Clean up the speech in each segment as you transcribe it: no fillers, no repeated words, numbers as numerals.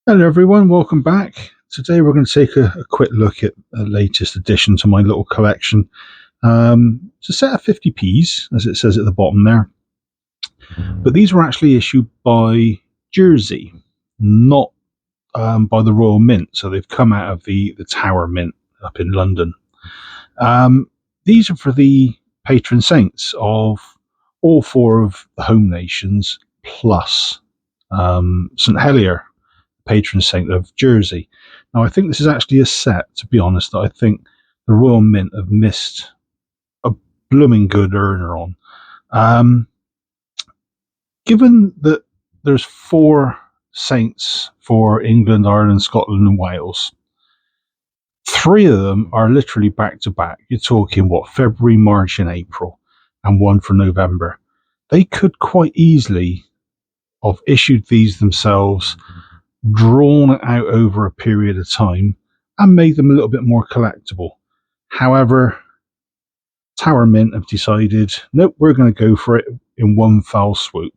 Hello everyone, welcome back. Today we're going to take a quick look at the latest addition to my little collection. It's a set of 50p's, as it says at the bottom there. But these were actually issued by Jersey, not by the Royal Mint. So they've come out of the Tower Mint up in London. These are for the patron saints of all four of the home nations, plus St. Helier, patron saint of Jersey. Now, I think this is actually a set, to be honest, that I think the Royal Mint have missed a blooming good earner on. Given that there's four saints for England, Ireland, Scotland, and Wales, three of them are literally back to back. You're talking, February, March, and April, and one for November. They could quite easily have issued these themselves, drawn it out over a period of time, and made them a little bit more collectible. However, Tower Mint have decided, nope, we're going to go for it in one foul swoop.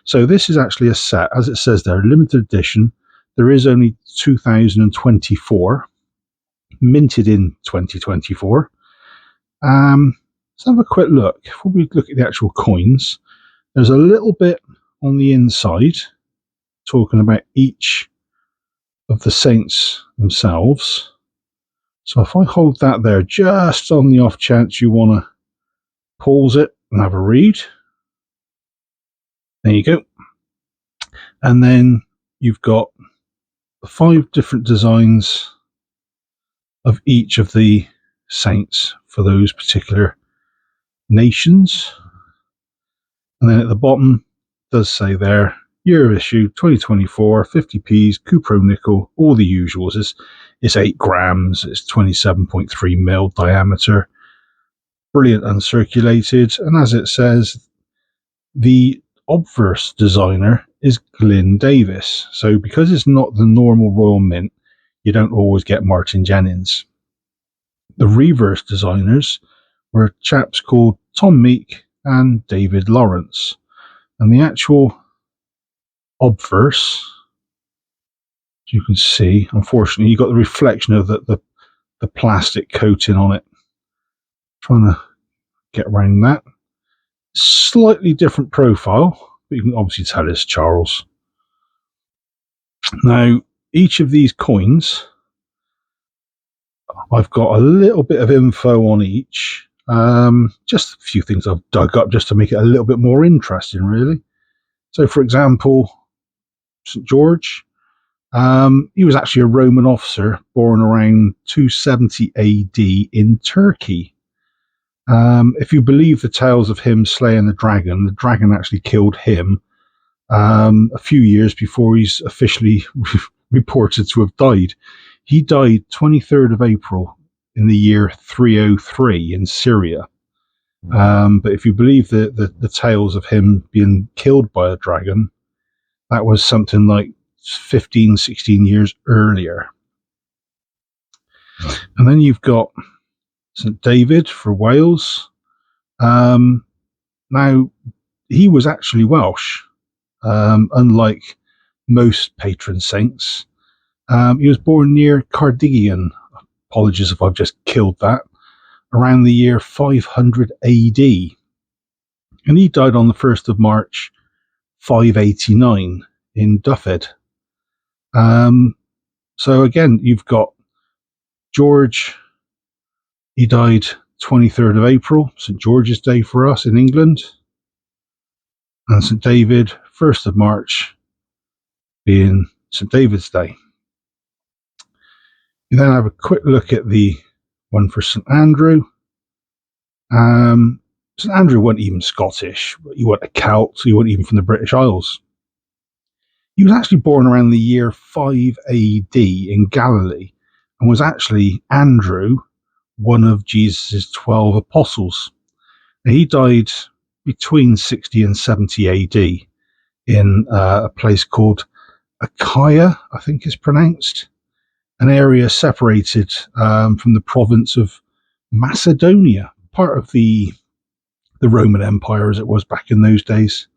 So this is actually a set, as it says there, limited edition. There is only 2024, minted in 2024. Let's have a quick look. Before we look at the actual coins, there's a little bit on the inside talking about each of the saints themselves. So if I hold that there, just on the off chance you want to pause it and have a read, there you go. And then you've got the 5 different designs of each of the saints for those particular nations. And then at the bottom, it does say there, year of issue 2024, 50p's, Cupro nickel, all the usuals. It's 8 grams, it's 27.3 mil diameter, brilliant uncirculated, and as it says, the obverse designer is Glyn Davis. So because it's not the normal Royal Mint, you don't always get Martin Jennings. The reverse designers were chaps called Tom Meek and David Lawrence. And the actual obverse, as you can see, unfortunately, you got the reflection of the plastic coating on it. Trying to get around that. Slightly different profile, but you can obviously tell it's Charles. Now, each of these coins, I've got a little bit of info on each. Just a few things I've dug up just to make it a little bit more interesting, really. So, for example, St. George, he was actually a Roman officer born around 270 AD in Turkey. If you believe the tales of him slaying the dragon actually killed him a few years before he's officially reported to have died. He died 23rd of April in the year 303 in Syria. But if you believe the tales of him being killed by a dragon, that was something like 15, 16 years earlier. And then you've got St. David for Wales. Now, he was actually Welsh, unlike most patron saints. He was born near Cardigan. Apologies if I've just killed that. Around the year 500 AD. And he died on the 1st of March 589 in Duffed. So again, you've got George. He died 23rd of April, St. George's Day for us in England. And St. David, 1st of March, being St. David's Day. You then have a quick look at the one for St. Andrew. St. Andrew wasn't even Scottish. He wasn't a Celt. He wasn't even from the British Isles. He was actually born around the year 5 AD in Galilee and was actually Andrew, one of Jesus' 12 apostles. Now, he died between 60 and 70 AD in a place called Achaia, I think it's pronounced, an area separated from the province of Macedonia, part of the Roman Empire as it was back in those days.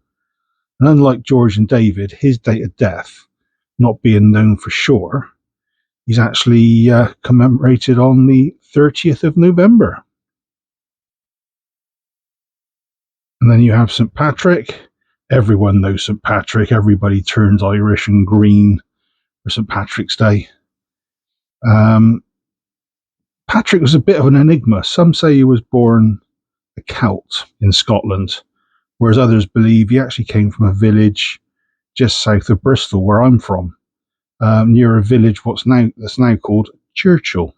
And unlike George and David, his date of death not being known for sure, he's actually commemorated on the 30th of November. And then you have St. Patrick. Everyone knows St. Patrick. Everybody turns Irish and green for St. Patrick's Day. Patrick was a bit of an enigma. Some say he was born a Celt in Scotland, whereas others believe he actually came from a village just south of Bristol, where I'm from, near a village that's now called Churchill.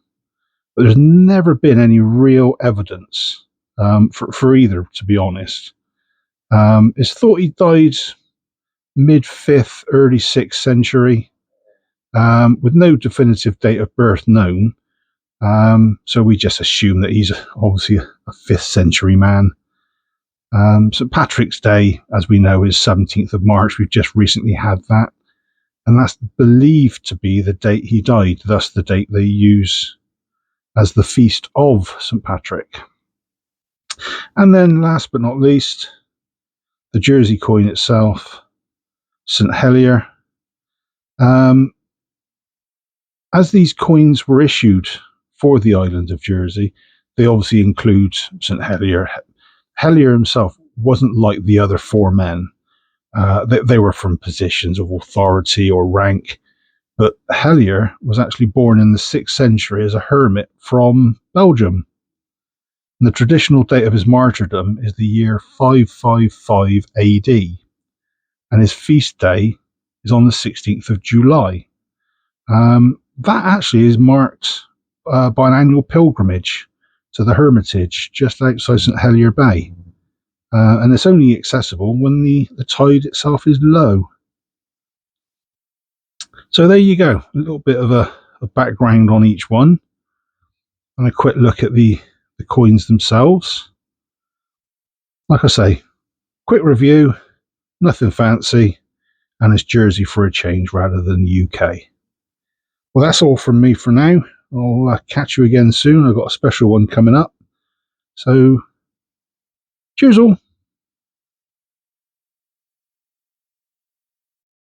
But there's never been any real evidence for either, to be honest. It's thought he died mid 5th, early 6th century, with no definitive date of birth known. So we just assume that he's obviously a 5th century man. St. Patrick's Day, as we know, is 17th of March. We've just recently had that. And that's believed to be the date he died, thus the date they use as the feast of St. Patrick. And then last but not least, the Jersey coin itself, St. Helier. As these coins were issued for the island of Jersey, they obviously include St. Helier. Helier himself wasn't like the other four men. They were from positions of authority or rank, but Helier was actually born in the 6th century as a hermit from Belgium. And the traditional date of his martyrdom is the year 555 AD, and his feast day is on the 16th of July. That actually is marked by an annual pilgrimage to the Hermitage just outside St. Helier Bay. And it's only accessible when the tide itself is low. So there you go, a little bit of a background on each one, and a quick look at the coins themselves. Like I say, quick review, nothing fancy, and it's Jersey for a change rather than the UK. Well, that's all from me for now. I'll catch you again soon. I've got a special one coming up. So, cheers all.